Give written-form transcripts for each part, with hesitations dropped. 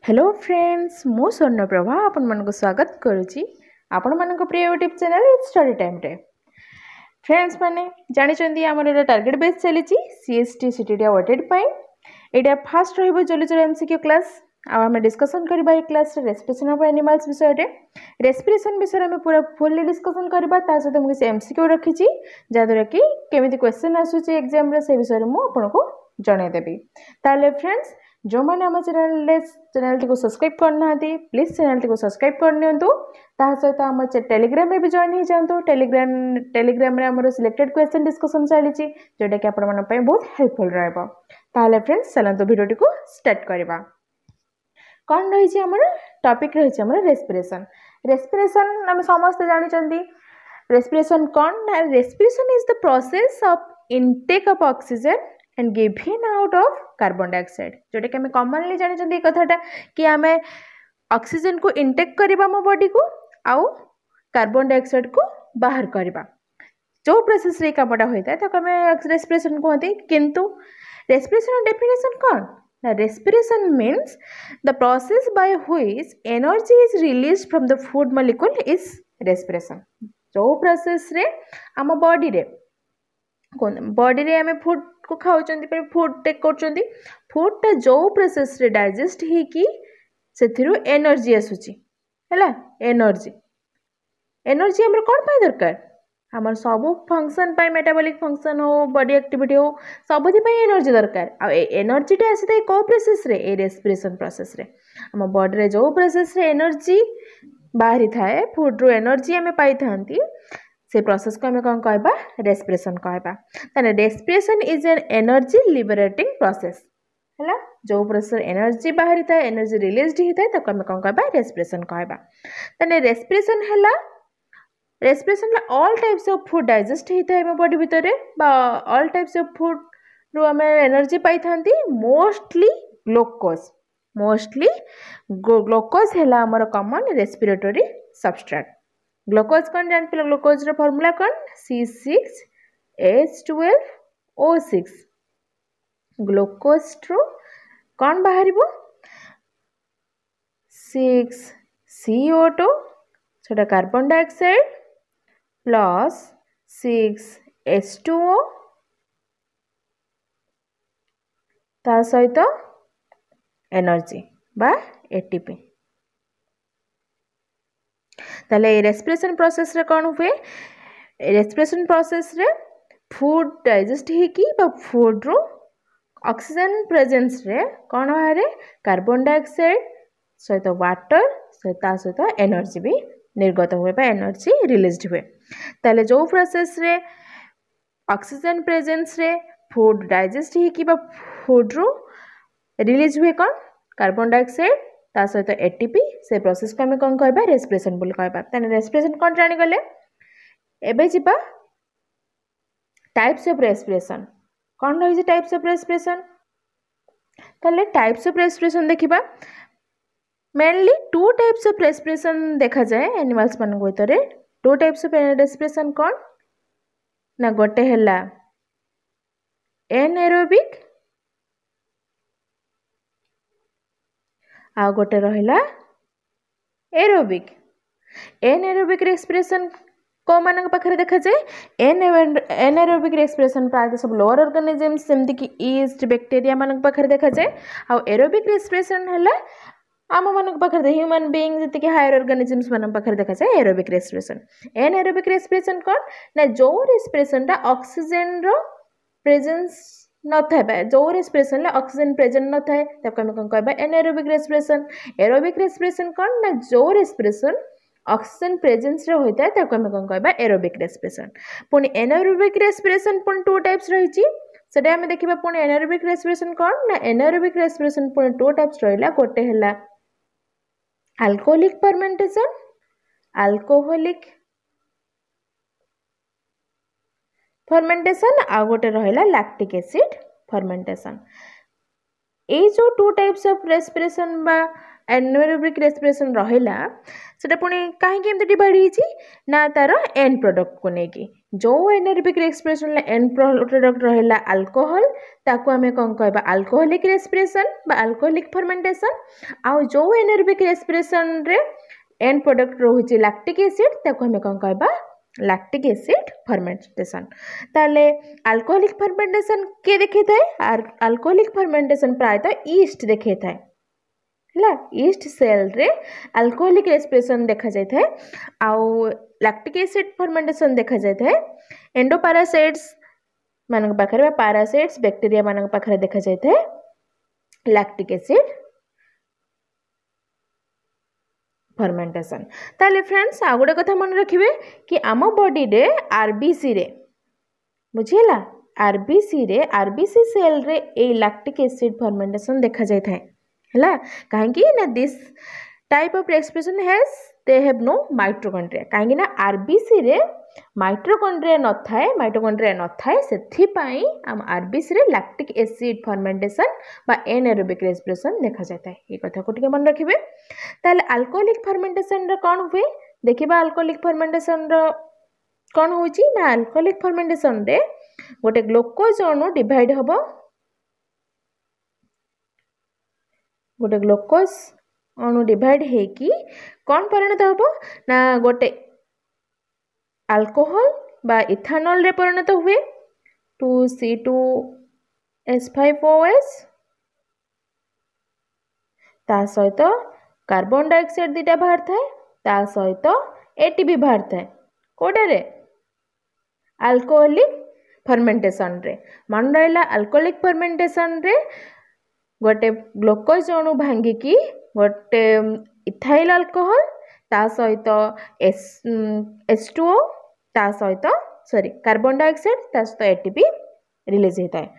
Hello friends मु स्वर्णप्रभा आपण मन को स्वागत करुच्ची आपण मन को प्रिय यूट्यूब चैनल स्टडी टाइम रे। फ्रेंड्स माने जानि चंदी हमर एटा टारगेट बेस चली सीएसटी सीटीडी अवार्डेड पाई एटा फर्स्ट रहइबो जोलिचर एमसीक्यू क्लास आ हम डिस्कशन करबा ए क्लास रे रेस्पिरेशन ऑफ एनिमल्स विषय रे। रेस्पिरेशन विषय रे हम पूरा फुल्ली डिस्कशन करबा ता सहित हम किसी एमसीक्यू रखिची जादरा कि केमिति क्वेश्चन आसुची एग्जाम रे से विषय रे मु आपण को जणे देबी। ताले फ्रेंड्स जो मैंने आम चैनल को सब्सक्राइब करना प्लीज चैनल को सब्सक्राइब करनी सहित आम टेलीग्राम में भी जॉइन हो जातु। टेलीग्राम रे हमर सिलेक्टेड क्वेश्चन डिस्कशन चली जोटा कि आपण मन बहुत हेल्पफुल रहबो। ताले फ्रेंड्स चलंतु वीडियो को स्टार्ट करबा। कौन रही हमर टॉपिक रही हमर रेस्पिरेशन। रेस्पिरेशन हम समस्त जानि चंदी। रेस्पिरेशन कौन? Respiration is the process of intake of oxygen and given out of carbon dioxide. जोटा कि हमें कॉमनली जानी कथाटा कि आम ऑक्सीजन को इनटेक करबा मो बॉडी को आउ कार्बन डाइऑक्साइड को बाहर करबा जो प्रोसेस रे कामटा होता है तो हमें रेस्पिरेशन कहते। किंतु रेस्पिरेशन डेफिनेशन कौन ना? Respiration means the process by which energy is release from the food molecule is respiration. जो प्रोसेस रे आम बॉडी रे आम फूड को खाऊ फूड टेक कर फूडटा जो प्रोसेस रे डाइजेस्ट ही कि से एनर्जी आसूची है। एनर्जी आम कौन पाई दरकार? आमर सब फंक्शन पाई मेटाबॉलिक फंक्शन हो बॉडी एक्टिविटी हो सबुथि एनर्जी दरकार। आ एनर्जीटा आसी कौ प्रोसेस रे? ए रेस्पिरेशन प्रोसेस रे आम बॉडी रे जो प्रोसेस रे एनर्जी बाहरी थाए फूड रो एनर्जी आम पाई थांती से प्रोसेस को हमें कौन कहबा? रेस्पिरेशन कहबा। ताने respiration is an energy liberating process है। जो प्रोसेस एनर्जी बाहरी था एनर्जी रिलीज होता है ताको हमें कौन कहबा? रेस्पिरेशन कहबा। ताने रेस्पिरेशन हैला respiration all types of food digest होता है बॉडी भितर बा ऑल टाइप्स ऑफ फूड रो हमें एनर्जी पाई थांती। मोस्टली ग्लूकोज हैला हमर कॉमन रेस्पिरेटरी सबस्ट्रेट। ग्लूकोज कौन जान पे? ग्लूकोज रो फार्मूला कौन? C6H12O6। ग्लूकोज रो कौन बाहर 6CO2 छोटा कार्बन डाइऑक्साइड प्लस 6H2O ता सहित एनर्जी बा एटीपी। ताले रेस्पिरेशन प्रोसेस रे कौन हुए? रेस्पिरेशन प्रोसेस रे फूड डाइजेस्ट ही कि बा फूड रो ऑक्सीजन प्रेजेंस रे कौन बाहर? कार्बन डाइऑक्साइड सहित वाटर सहित एनर्जी भी निर्गत हुए बा एनर्जी रिलीज हुए। ताले जो प्रोसेस रे ऑक्सीजन प्रेजेंस रे फूड डाइजेस्ट ही कि बा फूड रो रिलीज हुए कौन? कार्बन डाइऑक्साइड ता सहित एटीपी। से प्रोसेस को हमें कौन कहबा? रेस्पिरेशन बोली कहबा। ताने रेस्पिरेशन कौन जानि गले। एबे जिबा टाइप्स ऑफ रेस्पिरेशन। कौन रही टाइप्स ऑफ रेस्पिरेशन? ताले टाइप्स ऑफ रेस्पिरेशन देखिबा mainly to types of respiration देखा जाए एनिमल्स मान भीतर। टू टाइप्स ऑफ रेस्पिरेशन कौन ना? गोटे हैला एनएरोबिक आ गोटे रहिला एरोबिक। एनएरोबिक रेस्पिरेशन को मान पाखे देखा जाए। एनएरोबिक रेस्पिरेशन प्रायतः सब लोअर ऑर्गेनिजम्स जमती कि ईस्ट बैक्टीरिया मान पाखे देखा जाए। आ एरोबिक रेस्पिरेशन हैला आम मान पाखे ह्यूमन बीइंग जी हायर ऑर्गेनिजम्स मान पाखे देखा जाए एरोबिक रेस्पिरेशन। एनएरोबिक रेस्पिरेशन कौन ना? जो रेस्पिरेशन टा ऑक्सीजन रो प्रेजेंस न थाए जो रेस्पिरेशन ऑक्सीजन प्रेजेंट न थाए ताको हम कौन कहबा? Anaerobic respiration. एरोबिक रेस्पिरेशन कौन ना? जो रेस्पिरेशन ऑक्सीजन प्रेजेंस रे होता है ताको हम कौन कहबा? Aerobic respiration. पुनी एनारोबिक रेस्पिरेशन पुनी टू टाइप्स रही सेटा हम देखिबा। पुनी एनारोबिक रेस्पिरेशन कौन ना? एनारोबिक रेस्पिरेशन पुनी टू टाइप्स रहिला। गोटे हैला अल्कोहलिक फर्मेंटेशन आ गोटे रहिला लैक्टिक एसिड फर्मेंटेशन। ये जो टू टाइप्स ऑफ रेस्पिरेशन बा एनारोबिक रेस्पिरेशन रहिला सेटा पुणी कहीं डिवाइड होती ना तार एंड प्रोडक्ट को लेकिन जो एनारोबिक रेस्पिरेशन एंड प्रोडक्ट रहिला अल्कोहल ताको आमे कौन कहबा अल्कोहलिक रेस्पिरेशन बा अल्कोहलिक फर्मेंटेशन आ जो एनारोबिक रेस्पिरेशन रे एंड प्रोडक्ट रोचे लैक्टिक एसिड ताको आमे कौन कहबा लैक्टिक एसिड फर्मेंटेशन। ताले अल्कोहलिक फर्मेंटेशन के देखे थाए अल्कोहलिक फर्मेंटेशन प्रायतः ईस्ट देखे थाए है ईस्ट सेल रे अल्कोहलिक रेस्पिरेशन देखा जाए थाए आउ लैक्टिक एसिड फर्मेंटेशन देखा जाए थाए एंडोपैरासाइट्स मानक पाखरे पैरासाइट्स बैक्टीरिया मानक पाखरे देखा जाए थाए लैक्टिक एसिड फर्मेंटेशन। ताले फ्रेंड्स आ गोटे कथा मन रखिबे कि आम बॉडी रे आरबीसी रे बुझिला आरबीसी सेल रे ए लैक्टिक एसिड फर्मेंटेशन देखा जाय थाए हला काहेकि ना this type of respiration has they have no mitochondria काहेकि ना आरबीसी रे माइटोकॉन्ड्रिया न थाए सेथि पई हम आरबीसी रे लैक्टिक एसिड फर्मेंटेशन बा एनारोबिक रेस्पिरेशन देखा जाता है ये कथा को टिके मन रखिबे। ताले अल्कोहलिक फर्मेंटेशन रे कोन हुए देखिबा अल्कोहलिक फर्मेंटेशन रो कोन होची ना अल्कोहलिक फर्मेंटेशन रे गोटे ग्लूकोज अणु डिवाइड हबो गोटे ग्लूकोज अणु डिवाइड हेकी कोन परिणत हबो ना गोटे अल्कोहल बा इथानॉल रे परिणत हुए 2C2H5OH ता सहित कार्बन डाइऑक्साइड दीटा बाहर थाए ता सहित एटीपी बाहर थाए कोडा रे अल्कोहलिक फर्मेंटेशन रे मन रहिला अल्कोहलिक फर्मेंटेशन रे गोटे ग्लूकोज अणु भांगी की गोटे इथाइल अल्कोहल ता सहित H2O ता सहित सॉरी कार्बन डाइऑक्साइड ता सहित एटीपी रिलीज होता है।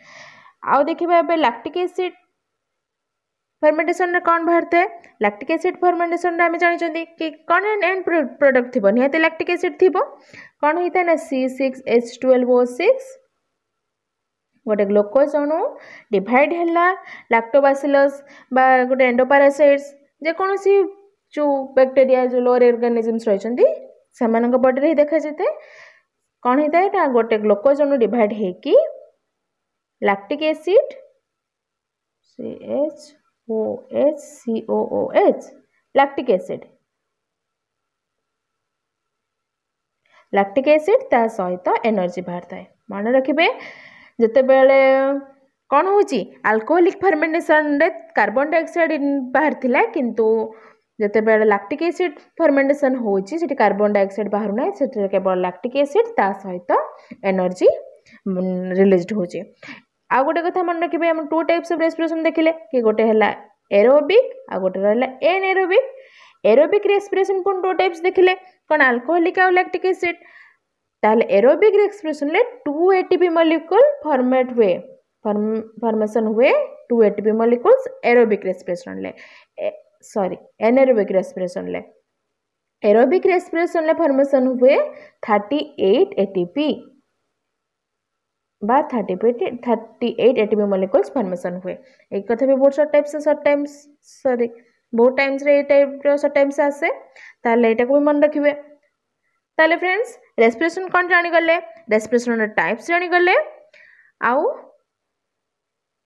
आउ देखिबा एबे लैक्टिक एसिड फर्मेंटेशन रे कोन बाहरते लैक्टिक एसिड फर्मेंटेशन रे हम जानि छथि कि कोन एंड प्रोडक्ट थिबो निहाते लैक्टिक एसिड थिबो कोन होइता ना C6H12O6 गोटे ग्लूकोज अणु डिवाइड हैला लैक्टोबैसिलस बा गोटे एंडोपैरासाइट्स जे कोनोसी जो बैक्टीरिया जो लोअर ऑर्गेनिजम्स रहिसंती सेमानक बॉडी रे देखा जेते कोन होइता है गोटे ग्लूकोज अणु डिवाइड हेकी lactic acid CHOHCOOH lactic acid ता सहित एनर्जी बाहर थाए मन रखिबे जते बेले कोन होची अल्कोहलिक फर्मेंटेशन रे कार्बन डाइऑक्साइड बाहर थिला किंतु जते बेले लैक्टिक एसिड फर्मेंटेशन होची सेठी कार्बन डाइऑक्साइड बाहर नै सेठी केवल लैक्टिक एसिड ता सहित एनर्जी रिलीज्ड होची। आ गोटे कथा मन रखिबे हम टू टाइप्स ऑफ रेस्पिरेशन देखिले कि गोटे हला एरोबिक आ गोटे रहला एनारोबिक एरोबिक रेस्पिरेशन कोन टू टाइप्स देखिले कोन अल्कोहलिक आ लैक्टिक एसिड ताले एरोबिक रेस्पिरेशन ले 2 एटीपी मॉलिक्यूल फॉर्मेशन हुए 2 एटीपी मॉलिक्यूल्स एरोबिक रेस्पिरेशन ले सॉरी एनारोबिक रेस्पिरेशन ले एरोबिक रेस्पिरेशन ले फॉर्मेशन हुए 38 एटीपी बा 38 एटीपी मॉलिक्यूल्स फॉर्मेशन हुए एक कथा भी बहुत शॉर्ट टाइम्स सॉरी बहुत टाइम्स रे टाइप रो शॉर्ट टाइम्स आसे ताले एटा को भी मन रखिबे। ताले फ्रेंड्स रेस्पिरेशन कोन जानि गले रेस्पिरेशन रे टाइप्स जानि गले आउ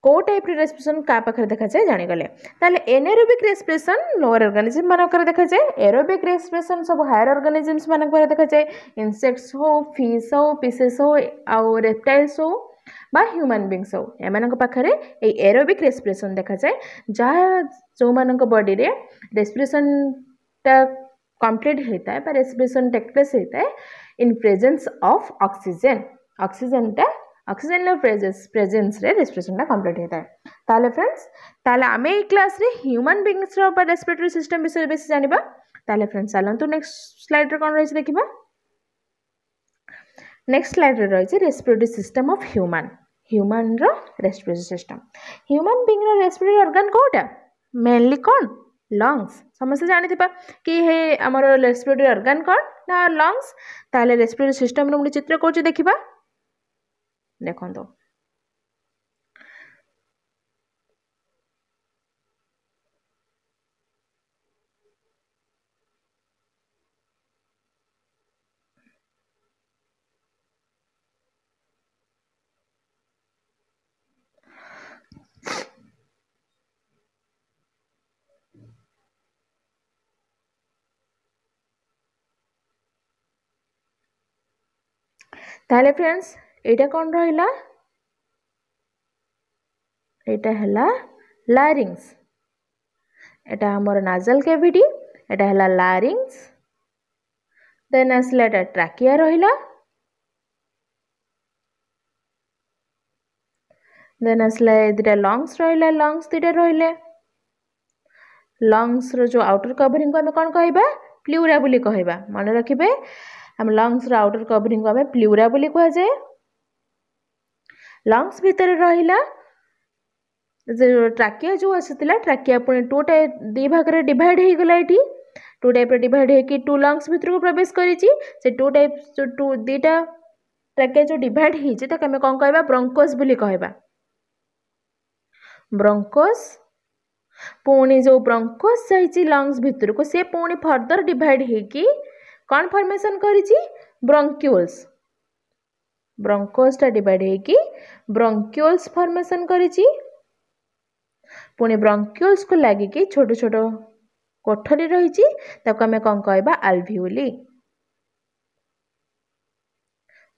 को टाइप रे रेस्पिरेशन का पाखरे देखा जाए जानि गले। ताले एनारोबिक रेस्पिरेशन लोअर ऑर्गेनिज्म मानकर देखा जाए एरोबिक रेस्पिरेशन सब हायर ऑर्गेनिजम्स मानकर देखा जाए इंसेक्ट्स हो फिश हो फिशेस हो आउ रेप्टाइल्स हो बा ह्यूमन बीइंग्स हो एमानक पाखरे ए एरोबिक रेस्पिरेशन देखा जाए जहाँ जो मानक बॉडी रे रेस्पिरेशन ता कंप्लीट होता है रेस्पिरेशन टेक प्लेस होता है in presence of oxygen oxygen presence रे रेस्पिरेशन टा कंप्लीट होता है। ताले फ्रेंड्स ताले आमे ए क्लास रे ह्यूमन बीइंग्स रो रेस्पिरेटरी सिस्टम विषय बेसी जानिबा। ताले फ्रेंड्स चलंतु नेक्स्ट स्लाइड रे कोन रहिछ देखिबा नेक्स्ट स्लाइड रे रहिछ रेस्पिरेटरी सिस्टम ऑफ ह्यूमन रो रेस्पिरेटरी सिस्टम ह्यूमन बीइंग रो रेस्पिरेटरी ऑर्गन कोटा मेनली कोन लंग्स समस्त जानी थिबा कि हे हमर रेस्पिरेटरी ऑर्गन कोन ना लंग्स ताले रेस्पिरेटरी सिस्टम रो चित्र कोची देखिबा देखो ताले फ्रेंड्स एटा कौन रहिला एटा हला लारिंग्स एटा हमर नाजल कैविटी एटा हला लारिंग्स देन आसला एटा ट्राकिया रहिला देन आसला दुटा लंग्स रहिला लंग्स दुटा रहिले लंग्स रो जो आउटर कवरिंग को हमें कौन कहबा प्लूरा बोली कहबा मन रखिबे हम लंग्स रो आउटर कवरिंग को हमें प्लूरा बोली कह जाए लंग्स भीतर रहिला जो ट्राकिया जो आसीतिला ट्राकिया पुणी टू टाइप दी भाग रे डिवाइड हे गला एठी टू टाइप रे डिवाइड हे कि टू लंग्स भीतर को प्रवेश करिछि से टू टाइप जो टू दीटा ट्राकिया जो डिवाइड हे जे त हमें कौन कहबा ब्रोंकोस बोली कहबा ब्रोंकोस पुणी जो ब्रोंकोस जाइछि लंग्स भीतर को से पुणी फर्दर डिवाइड हे कि कौन फॉर्मेशन करिछि ब्रोंक्यूल्स ब्रोंकोस टा डिवाइड हे कि ब्रोंक्यूल्स फॉर्मेशन करिछि पुणी ब्रोंक्यूल्स को लागि कि छोटो छोटो कोठरी रहिछि ताको हमें कौन कहबा अल्वियोली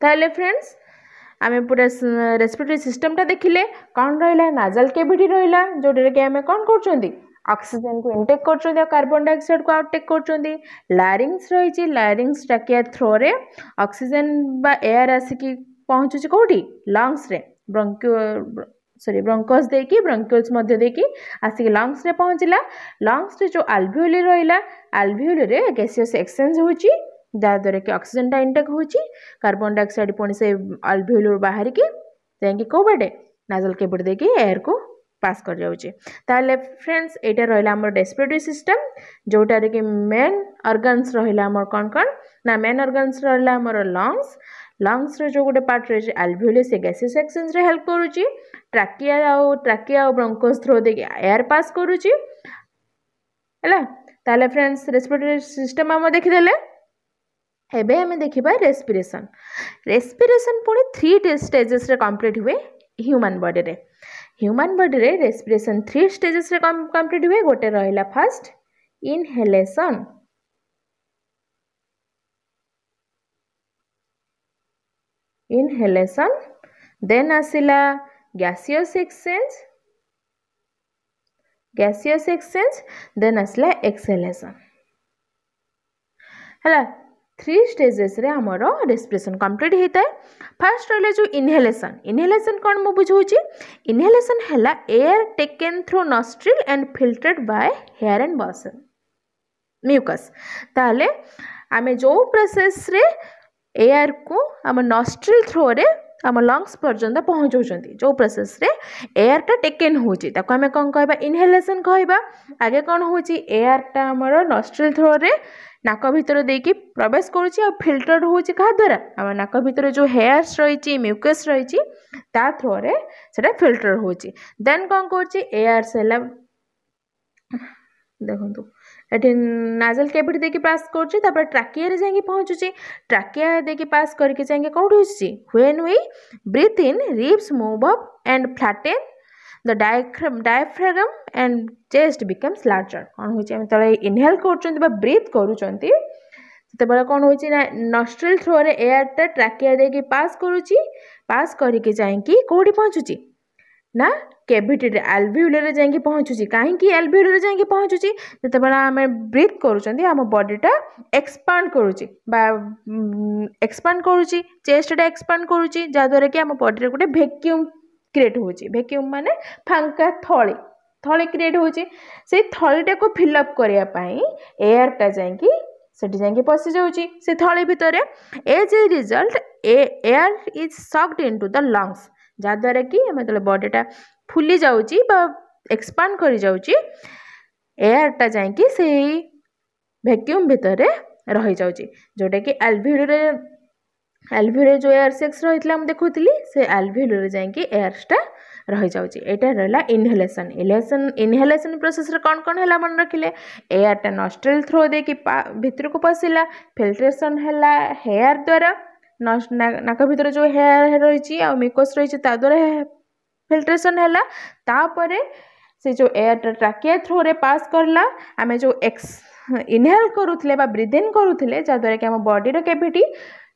ताले फ्रेंड्स आमे पूरा रेस्पिरेटरी सिस्टम टा देखिले कौन रहिला नाजल कैविटी रहिला जोडे के हमें कौन करचोंदी ऑक्सीजन को इनटेक करचोंदी कार्बन डाइऑक्साइड को आउटटेक करचोंदी लारिंग्स रहिछि लारिंग्स ट्राकिया थ्रो रे ऑक्सीजन बा एयर आसिकी पहुंचुछि कोठी लंग्स रे ब्रोंकोस देकी ब्रोंक्यूल्स मध्य देकी आसिकी लंग्स रे पहुंचला लंग्स रे जो अल्वियोली रहिला अल्वियोली रे गैसियस एक्सचेंज होछि जहाँद्वारा कि ऑक्सीजन टा इनटेक होछि कार्बन डाइऑक्साइड पुणी से अल्वियोली बाहर की जाएंगे को बाटे नाजल कैविटी देकी एयर को पास कर जाउछि ताले फ्रेंड्स एटा रहिला हमर रेस्पिरेटरी सिस्टम जोटारे कि मेन ऑर्गन्स रहिला हमर कोन कोन ना मेन ऑर्गन्स रहिला हमर लंग्स रे जो गोटे पार्ट रही अल्वियोली से गैसेस एक्सचेंज रे हेल्प करूछि ट्राकिया और ब्रोंकोस थ्रो देकी एयर पास करूछि हैला ताले फ्रेंड्स रेस्पिरेटरी सिस्टम हम देखि देले एबे हमें देखिबा रेस्पिरेशन रेस्पिरेशन पुणी 3 स्टेजेस रे कंप्लीट हुए ह्यूमन बॉडी रे रेस्पिरेशन 3 स्टेजेस रे कंप्लीट हुए गोटे रहिला फर्स्ट इनहेलेशन देन आसिला गैसियस एक्सचेंज देन आसिला एक्सहेलेशन हैला 3 स्टेजेस रे हमरो रेस्पिरेशन कंप्लीट हेता है फर्स्ट रहले जो इनहेलेशन कौन मु बुझौछि इनहेलेशन हैला air taken through nostril and filtered by hair and mucus ताले आमे जो प्रोसेस रे एयर को हम नॉस्ट्रिल थ्रू रे हम लंग्स पर्यंत पहुँचाऊँ जो प्रोसेस रे एयर टा टेकन होची ताको हमें कौन कहबा इनहेलेशन कहबा आगे कौन होची एयर टा हमर नॉस्ट्रिल थ्रू रे नाक भीतर देकी प्रवेश करुची और फिल्टर्ड होची कहा द्वारा हम नाक भीतर जो हेयर्स रही म्यूकस रही ता थ्रू रे सेटा फिल्टर होची देन कौन करची एयर सेला देखंतु एठी नाजल कैविटी देकी पास करची तापर ट्राकिया रे जाके पहुंचुची ट्राकिया देकी पास करके जाके कोड होची when we breathe in ribs move up and flatten the diaphragm and chest becomes larger कौन होची हम तळे इनहेल करचंती बा ब्रीथ करूचंती सेते कौन होची ना नॉस्ट्रिल थ्रू रे एयर टा ट्राकिया देकी पास करूची पास करके जाके कोडी पहुंचुची ना कैविटी रे अल्वियोली रे जाके पहुंचुची काहे कि अल्वियोली रे जाके पहुंचुची जते बडा हमें ब्रीथ करूचंती हम बॉडी टा एक्सपांड करूची बा एक्सपांड करूची चेस्ट टा एक्सपांड करूची जा द्वारा कि हम बॉडी रे गोटे वैक्यूम क्रिएट होची वैक्यूम माने फांका थळी क्रिएट होची से थळी टा को फिल अप करिया पई एयर टा जाके सेठी जाके पसी जाउची से थळी भितरे as a result air is sucked into the lungs जा द्वारा कि हम तले बॉडी टा फुली जाउची बा एक्सपांड करी जाउची एयर टा जाके से वैक्यूम भितरे रही जाउची जोटा कि अल्वियोली जो एयर सेक्स रहितला हम देखुतली से अल्वियोली रे जाके एयर टा रही जाउची एटा रहला इनहेलेशन प्रोसेस रे कोन हैला मन रखिले एयर टा नॉस्ट्रिल थ्रू दे कि भीतर को पसिला फिल्ट्रेशन हैला हेयर द्वारा नाक भीतर जो हेयर रही आ म्यूकस रही ता द्वारा फिल्ट्रेशन हैला तापरे से जो एयर टा ट्राकिया थ्रू रे पास करला आमे जो इनहेल करूथले बा ब्रीथ इन करूथले जा द्वारा कि हम बॉडी रो कैविटी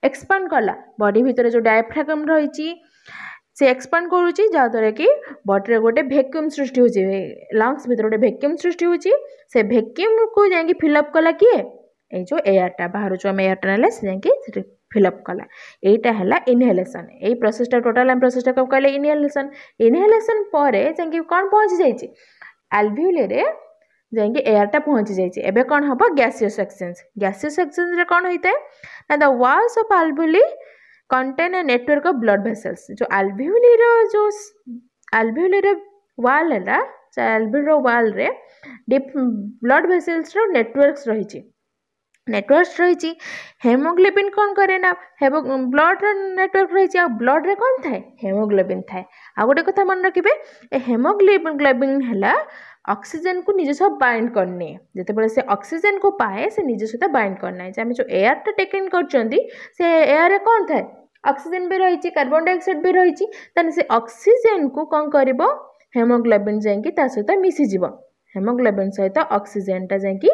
एक्सपांड कला बॉडी भितर जो डायफ्रागम रही से एक्सपांड करुच्ची जहाँद्वारा कि बॉडी गोटे भैक्यूम सृष्टि हो लंग्स भितर गोटे भैक्यूम सृष्टि हो भैक्यूम को जाकि फिलअप कला किए ये जो एयरटा बाहर जो आम एयरटा ना से जाकि फिलअप कला यहीटा है इनहेलेसन यही प्रोसेसटा टोटाल आम प्रोसेसटा कब कहले इनहेलेसन इनहेलेसन पर जाकि कौन पहुँची जाइए आल्वियोले रे जाकि एयरटा पहुँची जाइए एबे कौन हम गैसियस एक्सचेंज रे कौन होता है ना the walls of alveoli contain a network of blood vessels जो आल्वियोली वाल है आल्वियोल वाल रे ब्लड वेसल्स रो नेटवर्क्स रही हेमोग्लोबिन कौन करे ना ब्लड नेटवर्क रही ब्लड रे कौन थाए हेमोग्लोबिन थाए आ गोटे कथा मन रखिए हेमोग्लोबिन है ऑक्सीजन को निज सह बाइंड करने जिते से ऑक्सीजन को पाए से निज सहित बाइंड करना है जो एयर टा टेकन कर एयर रे कौन थाए ऑक्सीजन भी रही कार्बन डाइऑक्साइड भी रही से ऑक्सीजन को कौन कर हेमोग्लोबिन जाकि सहित मिसीज हेमोग्लोबिन सहित ऑक्सीजन टा जाकि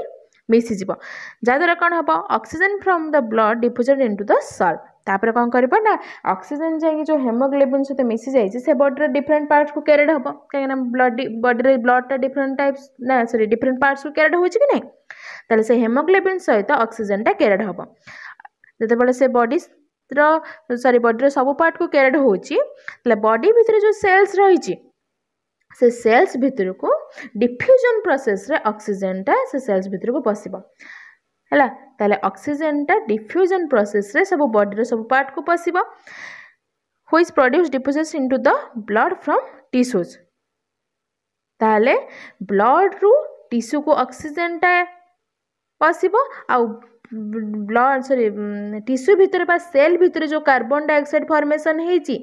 मिसीज जहाँद्वारा कौन हम oxygen from the blood diffusion into the salt तापर कौन कर ना ऑक्सीजन जाकि जो हेमोग्लोबिन सहित मिसी जाइए बॉडी डिफरेंट पार्ट्स को कैरिड हम कहीं बॉडी ब्लड डिफरेंट टाइप्स ना सॉरी डिफरेंट पार्ट्स को कैरिड हो कि नहीं ताले से हेमोग्लोबिन सहित ऑक्सीजन टा कैरिड हम जिते से बॉडी सॉरी बॉडी सब पार्ट को कैरिड होची बॉडी भितर जो सेल्स रही से सेल्स भितर को डिफ्यूजन प्रोसेस रे ऑक्सीजन टा से सेल्स भितर को पसिबो हैला ताले ऑक्सीजन टा डिफ्यूजन प्रोसेस रे सब बॉडी रे सब पार्ट को पसिबो which produce diffusion into the blood from tissues ताले ब्लड रु टिश्यू को ऑक्सीजन टा पसिबो आ ब्लड सॉरी टिश्यू भितर बा सेल भितर जो कार्बन डाइऑक्साइड फॉर्मेशन हेची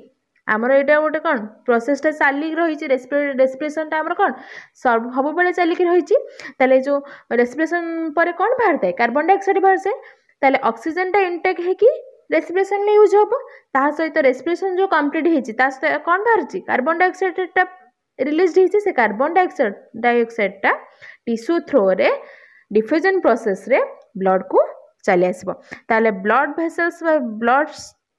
आमर यहाँ गोटे कौन प्रोसेसटा चलिक रही रेस्पिरेशन आमर कौन सब बेले चलिक रही जो रेस्पिरेशन पर कौन बाहर थाए कार्बन डाइऑक्साइड बाहर से ताले ऑक्सीजन टा इंटेक है कि रेस्पिरेशन में यूज हम ता सहित रेस्पिरेशन जो कंप्लीट होती कौन बाहर कार्बन डाइऑक्साइड टा रिलीज होती से कार्बन डाइऑक्साइड टा टिश्यू थ्रो रे डिफ्यूजन प्रोसेस रे ब्लड को चली आसब ताले ब्लड वेसल्स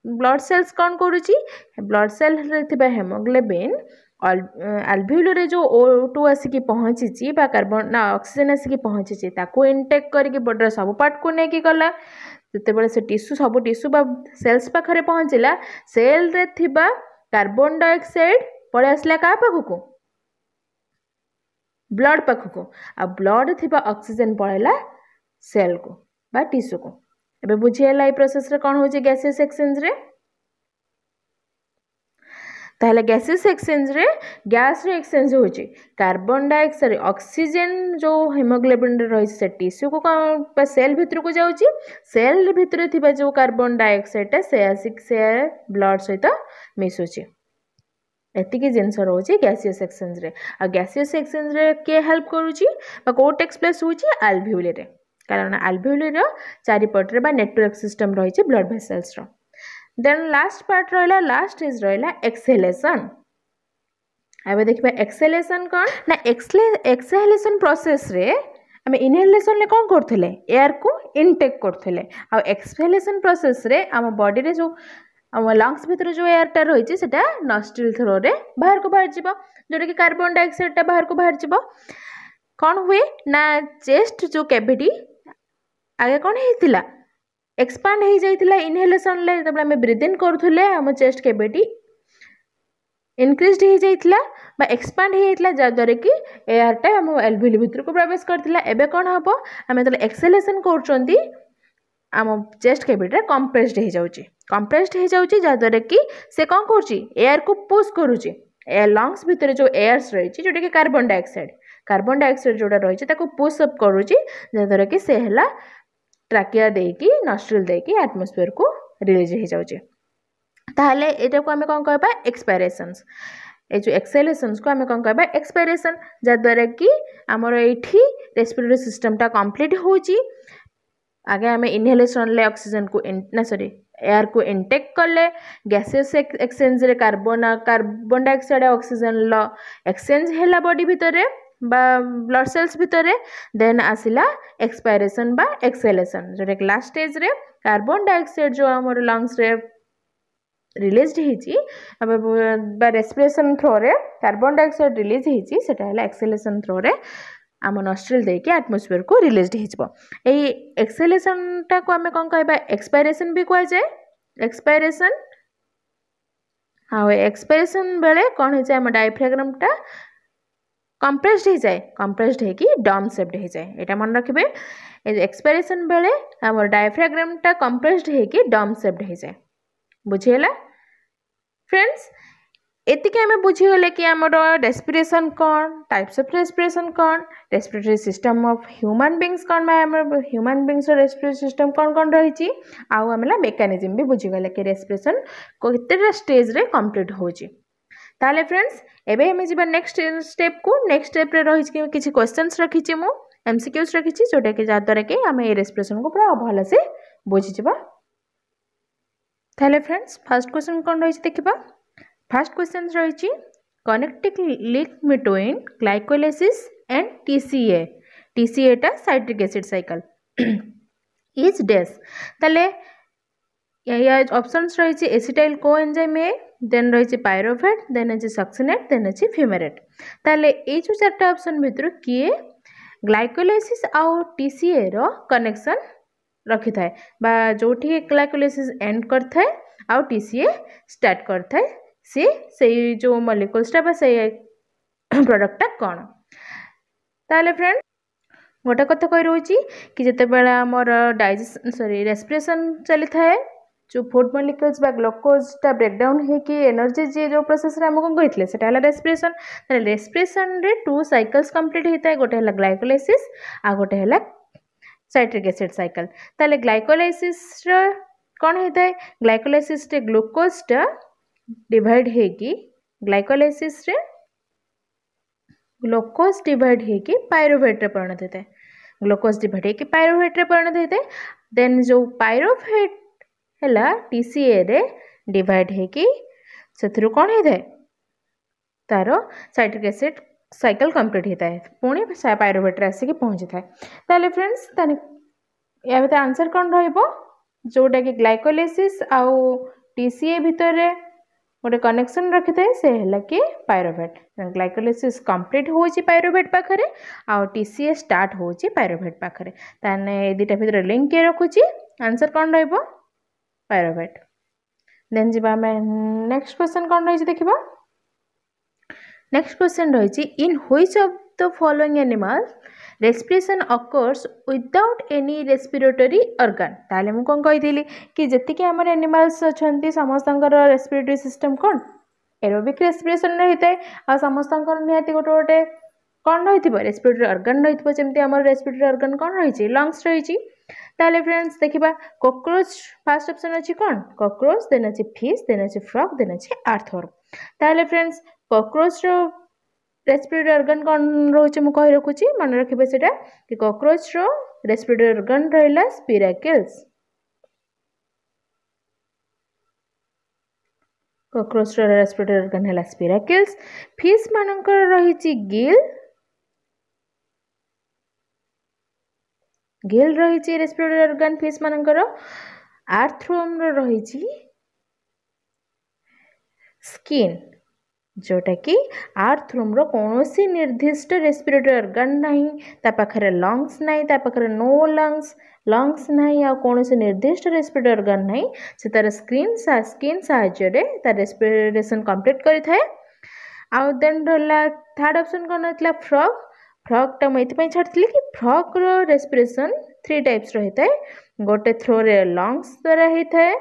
ब्लड सेल्स कौन करुच्ची ब्लड सेल रे हेमोग्लोबिन आल्वियोल रे जो O2 आसिकी पहुँची कार्बन ना ऑक्सीजन आसिकी पहुँची ताको इनटेक करके बॉडी सब पार्ट को लेकिन गला जिते से टिश्यू सब टिश्यू बा सेल्स पाखरे पहुँचला सेल रे थिबा कार्बन डाइऑक्साइड पड़े आसला क्या पाखक ब्लड पाखक आ ब्लड थिबा ऑक्सीजन पड़ेला सेल को बा टिश्यू को एबे बुझीला ये प्रोसेस रे कौन होची गैसियस एक्सचेंज रे ताहले गैसियस एक्सचेंज रे गैस रे एक्सचेंज होची कार्बन डाइऑक्साइड ऑक्सीजन जो हेमोग्लोबिन रे रही से टिश्यू को कौन सेल भितर को जाउची सेल भितर थिबा जो कार्बन डाइऑक्साइड टा से आसिक से ब्लड सहित मिसुची एतिकी जिनस रोची गैसियस एक्सचेंज रे आ गैसियस एक्सचेंज रे के हेल्प करूची बा को टेक्स प्लेस होची आल्वियोले रे कारण आल्वियोली चारिपटे बा नेटवर्क सिस्टम रही ब्लड वेसल्स रो देन लास्ट पार्ट रहा लास्ट स्टेज रहा एक्सहेलेशन अब देखिए एक्सहेलेशन कौन ना एक्सहेलेशन प्रोसेस रे आम इनहेलेशन कौन करते एयर को इनटेक करते आ एक्सहेलेशन प्रोसेस रे आम बॉडी रे जो आम लंग्स भितर जो एयरटा रही है नॉस्ट्रिल थ्रो रे बाहर को बाहर जीव जोटा कि कार्बन डाइऑक्साइड टा बाहर को बाहर जीव कौन हुए ना चेस्ट जो कैविटी आगे कौन होता एक्सपांड हो जाता इनहेलेशन ले तब आम ब्रीथ इन करूँ आम चेस्ट कैविटी इनक्रीज हो जाता एक्सपांड हो जाता जहाँद्वारा कि एयरटा आम एल्वियोली भितर को प्रवेश करता एबे कौन हम आम जो एक्सहेलेशन कर आम चेस्ट कैविटी कंप्रेस्ड हो जाऊँगी जहाँद्वारा कि से कौन कर एयर को पुश करुच्ची लंग्स भितर जो एयर्स रही जोटा कि कार्बन डाइऑक्साइड जोटा रही पुश अप करुच्ची जहाँद्वारा कि से है ट्राकिया देकी नॉस्ट्रिल देकी एटमॉस्फेयर को रिलीज हो जाऊँगी ताहले एटा को आम कौन कहबा एक्सपायरेशंस ये जो एक्सहेलेशंस को आम कौन कहबा एक्सपायरेशन जहाँद्वारा कि आमर ये रेस्पिरेटरी सिस्टमटा कंप्लीट होची आगे आम इनहेलेशन ले ऑक्सीजन को ना सॉरी एयर को इनटेक कले गैसियस एक्सचेंज रे कार्बन डाइऑक्साइड ऑक्सीजन लो एक्सचेंज हैला बॉडी भितर बा ब्लड सेल्स भितर देन आसिला एक्सपायरेशन बा एक्सेलेशन जोटा कि लास्ट स्टेज रे कार्बन डाइऑक्साइड जो हमर लंग्स रे रिलीज होईची बा रेस्पिरेशन थ्रो रे कार्बन डाइऑक्साइड रिलीज होईची सेटा हला एक्सेलेशन थ्रो रे आम नस्ट्रिल देकी एटमॉस्फेयर को रिलीज हो एक्सेलेशन टा को आम कौन कह एक्सपायरेशन भी कह जाए एक्सपायरेशन हाँ एक्सपायरेशन बेले कौन हो जाए डायफ्राग्राम टा कंप्रेस्ड हो जाए कंप्रेस्ड होगी डम शेप्ड हो जाए यहाँ मन रखिए एक्सपायरेशन बेले आम डायफ्राग्राम टा कंप्रेस्ड होगी डम शेप्ड हो जाए बुझीगला फ्रेंड्स एतिके आम बुझीगले कि आमर रेस्पिरेशन कौन टाइप्स ऑफ रेस्पिरेशन कौन respiratory system of human beings कौन ह्यूमन बीइंग्स रेस्पिरेटरी सिस्टम कौन कौन रही आउ आम मेकानिज्म भी बुझीगले कि रेस्पिरेशन केतेटा स्टेज रे कंप्लीट होची ताले फ्रेंड्स एबे हमें जीवा नेक्स्ट स्टेप को नेक्स्ट स्टेप रे रही किछि क्वेश्चंस रखिछि मु एमसीक्यूज रखिछि जोटा कि जा द्वारा कि आम ए रेस्पिरेशन को पूरा भल से बुझी जिबा ताले फ्रेंड्स फर्स्ट क्वेश्चन कौन रही देखिबा फर्स्ट क्वेश्चन रही connecting link between glycolysis and TCA TCA टा citric acid cycle is dash ताले या ऑप्शंस रही एसिटाइल कोएंजाइम ए देन रही पायरोवेट देन अच्छे सक्सिनेट देन अच्छे फ्यूमेरेट ताले ये जो चार्टा ऑप्शन भितर किए ग्लाइकोलाइसिस आउ टीसीए रो कनेक्शन रखी थाए बा जोठी ग्लाइकोलाइसिस एंड करथाए आउ टीसीए स्टार्ट करथाए से जो मॉलिक्यूल्सटा बा से प्रोडक्टटा कौन ताले फ्रेंड गोटे कथा कही रोची कि जिते बेला आमर डाइजेशन सॉरी रेस्पिरेशन चली थाए जो फूड मॉलिक्यूल्स बा ग्लूकोजटा ब्रेकडाउन होगी एनर्जी जी जो प्रोसेस रे हम कौन कही से रेस्पिरेशन ताले रेस्पिरेशन रे 2 साइकल्स कंप्लीट होता है गोटे है ग्लाइकोलाइसिस आ गोटे है साइट्रिक एसिड साइकिल ताले ग्लाइकोलाइसिस कौन होता है ग्लाइकोलाइसिस रे ग्लूकोजटा डिवाइड होगी ग्लाइकोलाइसिस रे ग्लूकोज डिवाइड होगी पायरोवेट रे परिणत होता है ग्लूकोज डिवाइड होगी पायरोवेट रे परिणत होता है देन जो पायरोवेट है टीसीए रे डिवाइड होगी से कौन होता है तार साइट्रिक एसिड साइकिल कंप्लीट होता है पुणी पायरोवेट रे आसिक पहुँची था ताले फ्रेंड्स या भीतर आंसर कौन रहिबो जोटा कि ग्लाइकोलाइसिस आउ टीसीए भितर गोटे कनेक्शन रखी थाए से है कि पायरोवेट ग्लाइकोलाइसिस कंप्लीट होची पायरोवेट पाखरे आउ टीसीए स्टार्ट होची पायरोवेट पाखरे ताने ए दुटा भितर लिंक के रखुची आंसर कौन रहिबो पायरोवेट देन जीवा मैं नेक्स्ट क्वेश्चन कौन रही देखिबा नेक्स्ट क्वेश्चन रही in which of the following animals respiration occurs without any respiratory organ ताले मु कौन कही कि जतिक आमर एनिमल्स अच्छा समस्त रेस्पिरेटरी सिस्टम कौन एरोबिक रेस्पिरेशन रही है आ समस्त निहाती गोटे गोटे कौन रही रेस्पिरेटरी ऑर्गन रही जमी आम रेस्पिरेटरी ऑर्गन कौन रही लंग्स रही ताले फ्रेंड्स देखिबा कॉकरोच फर्स्ट ऑप्शन अच्छी कौन कॉकरोच देन अच्छे फिश देन अच्छे फ्रॉग देन अच्छे अर्थवर्म ताले फ्रेंड्स कॉकरोच रो रेस्पिरेटरी ऑर्गन कौन रोचे मु कहि रखुची मन रखिबे सेटा कि कॉकरोच रो रेस्पिरेटरी ऑर्गन रहला स्पिराकिल्स कॉकरोच रो रेस्पिरेटरी ऑर्गन हैला स्पिराकिल्स फिश मानकर रहिची गिल रही रेस्पिरेटरी ऑर्गन फिश मानकर अर्थवर्म रही स्किन जोटा कि अर्थवर्म रो कौनसी निर्दिष्ट रेस्पिरेटरी ऑर्गन नहीं ता पाखरे लंग्स नहीं ता पाखरे नो लंग्स नहीं आ कौनसी निर्दिष्ट रेस्पिरेटरी ऑर्गन नहीं से तार स्किन साहाय्य रे तार रेस्पिरेशन कंप्लीट करि थाए आउ देन रहला थर्ड ऑप्शन कौन होता फ्रॉग फ्रॉगटा मुझे छाड़ी कि फ्रॉग रो रेस्पिरेशन 3 टाइप्स रही है गोटे थ्रो रे लंग्स द्वारा होता है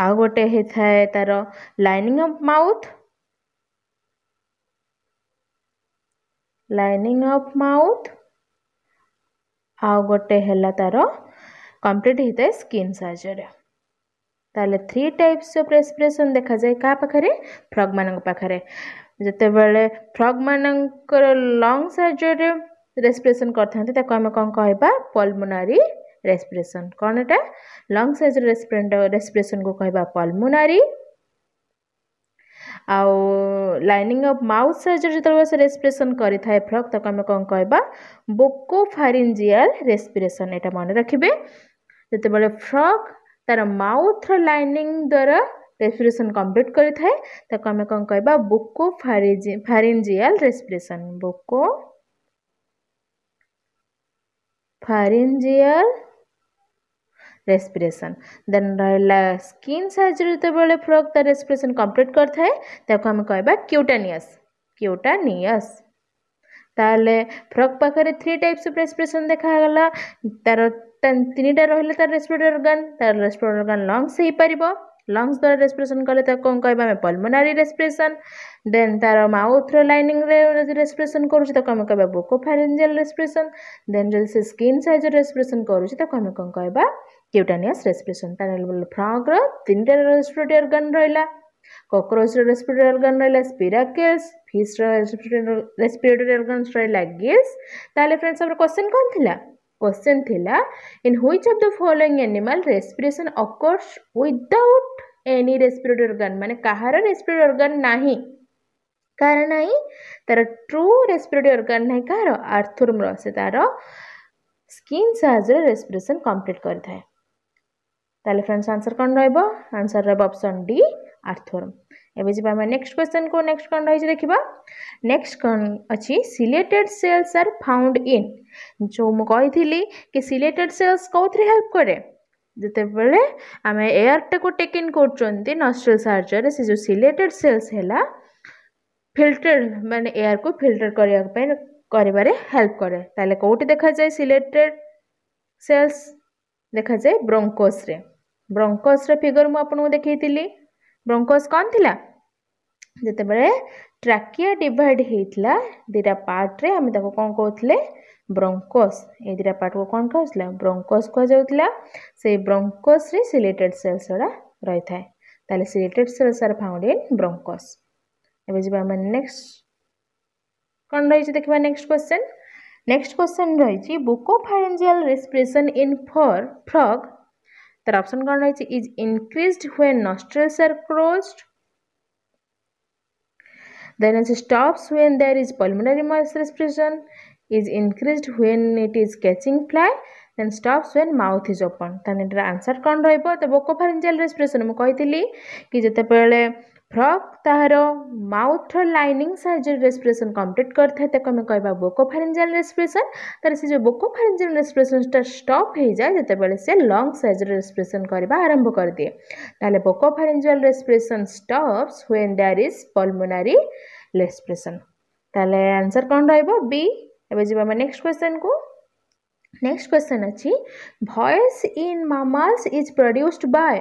आ गोटे होता है तार लाइनिंग ऑफ माउथ आ गोटे है तार कंप्लीट होता है स्किन साहाय्य ताले 3 टाइप्स ऑफ रेस्पिरेशन देखा जाए क्या पाखरे फ्रॉग मान पाखरे जिते बड़े फ्रॉग मानकर लंग साहाय्य रेस्पिरेशन करते आम कौन कहबा पल्मोनारी रेस्पिरेशन कौन एटा लंग साहाय्य रेस्पिरेशन को कहबा पल्मोनारी आउ लाइनिंग ऑफ माउथ साइजर जो से रेस्पिरेशन करि थाए फ्रॉग ताको आमे कोन कहबा बुकोफारिंजियल रेस्पिरेशन एटा मन रखिबे जते बेले फ्रॉग तार माउथ लाइनिंग द्वारा रेस्पिरेशन कंप्लीट करि थाए ताको आमे कोन कहबा बुकोफारिंजियल रेस्पिरेशन बुकोफारिंजियल रेस्पिरेशन देन रहला स्किन साइज जते बेले फ्रॉग तार रेस्पिरेशन कंप्लीट कर थाए ताको हम कहबा क्यूटानियस ताले फ्रॉग पाखरे 3 टाइप्स ऑफ रेस्पिरेशन देखा गला तार तीनटा रहले तार रेस्पिरेटरी ऑर्गन लंग्स हे परिबो लंग्स द्वारा रेस्पिरेशन कले ताको कोन कहबा हम पल्मोनरी रेस्पिरेशन देन तार माउथ रो लाइनिंग रे रेस्पिरेशन करूची ताको हम कहबा बुकोफारिंजियल रेस्पिरेशन देन जल से स्किन साइज रेस्पिरेशन करूची ताको हम कोन कहबा क्यूटानियस रेस्पिरेशन तार फ्रॉग रो तीनटा रेस्पिरेटरी ऑर्गन रहला कॉकरोच रो रेस्पिरेटरी ऑर्गन रहला स्पिराकेल्स फिश रो रेस्पिरेटरी ऑर्गन रहला गिल्स ताले फ्रेंड्स हमर क्वेश्चन कोन थिला क्वेश्चन थिला in which of the following animal respiration occurs without any respiratory organ माने कहार रेस्पिरेटरी ऑर्गन नाही कारण नाही तार ट्रू रेस्पिरेटरी ऑर्गन नाही कहार आर्थुरम रो से तार स्किन साइज रेस्पिरेशन कंप्लीट करथाय ताले फ्रेंड्स आंसर कोन रहबो आंसर रहबो ऑप्शन डी आर्थुरम एबे जे हम नेक्स्ट क्वेश्चन को नेक्स्ट कोन रही देखिबा नेक्स्ट कोन अछि ciliated cells are found in जो मु कहिथिली कि सिलेटेड सेल्स कोथरे हेल्प करे जते बेले हमें एयर टा को टेक इन करचंती नॉस्ट्रल सार्जर से जो सिलेटेड सेल्स हैला फिल्टर माने एयर को फिल्टर करिया पे करिबारे हेल्प करे ताले कोठी देखा जाय सिलेटेड सेल्स देखा जाय ब्रोंकोस रे फिगर मु आपन को देखैतिली ब्रोंकोस कौन थिला जते बेले ट्रैकिया डिवाइड हेतला दिटा पार्ट रे हम ताको कोन कहथले ब्रोंकोस ए दिटा पार्ट को कोन कहथला ब्रोंकोस को जाउतला से ब्रोंकोस रे सिलेटेड सेल्स रा रही थाए ताले ciliated cells are found in bronchus एबे जे हम नेक्स्ट कोन रही देखबा नेक्स्ट क्वेश्चन रही बुकोफारिंजियल रेस्पिरेशन इन फ्रॉग तर ऑप्शन कौन रही is increased when nostrils are closed then it stops when there is pulmonary mass respiration is increased when it is catching fly then stops when mouth is open ताने एटा answer कौन रहइबो त बुकोफारिंजियल respiration म कहितली कि जते बेले frog तार mouth lining size respiration complete करथे त हम कहबा बुकोफारिंजियल रेस्पिरेशन तर से जो बुकोफारिंजियल रेस्पिरेशन स्टॉप हो जाए जते बेले से लंग साइज रेस्पिरेशन करबा आरंभ कर दिए ताले buccopharyngeal respiration stops when there is pulmonary respiration ताले आंसर कौन रहइबो बी एबे जेबा हम नेक्स्ट क्वेश्चन अछि voice in mammals is produced by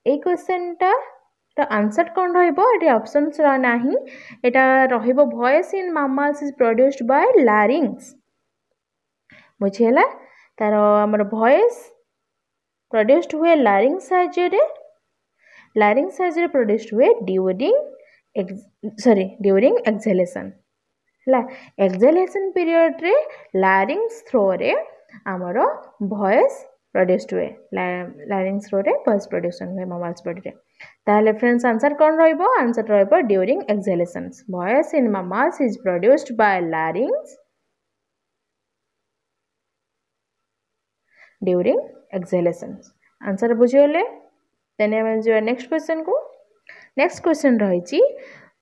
a question ता तो आंसर कौन रहइबो एटी ऑप्शंस रा नाही एटा रहइबो voice in mammals is produced by larynx बुझियला तार हमर वॉइस प्रोड्यूस्ड हुए लैरिंग्स साइज रे प्रोड्यूस्ड हुए ड्यूरिंग एक्सहेलेशन हला एक्सहेलेशन पीरियड रे लैरिंग्स थ्रो रे हमर वॉइस प्रोड्यूस्ड हुए लैरिंग्स थ्रो रे वॉइस प्रोडक्शन हुए मैमल्स बॉडी रे ताले फ्रेंड्स आंसर कौन रहइबो आंसर रहइबो during exhalations voice in mammals is produced by larynx during exhalations answer बुझियोले देन हम जो नेक्स्ट क्वेश्चन रही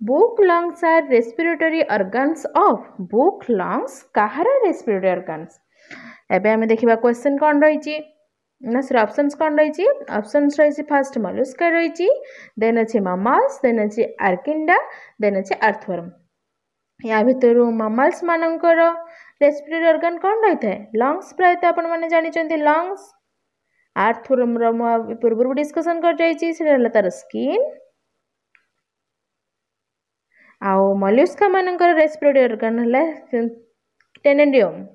book lungs are respiratory organs of book lungs कहार रेस्पिरेटरी ऑर्गन्स एबे हम देखिबा क्वेश्चन कौन रही ना सर ऑप्शंस कौन रही ऑप्शंस रही फर्स्ट मलुस्का रही देन अच्छे मैमल्स देन अच्छे आर्किंडा देन अच्छे अर्थवर्म या भितर मैमल्स मानकर रेस्पिरेटरी ऑर्गन कौन रही है लंग्स प्राय तो आपण माने जानि चंती लंग्स अर्थवर्म रो पूर्व डिस्कशन कर जाई से तार स्किन आउ मलुस्का मानकर रेस्पिरेटरी ऑर्गन हला टेनेडियम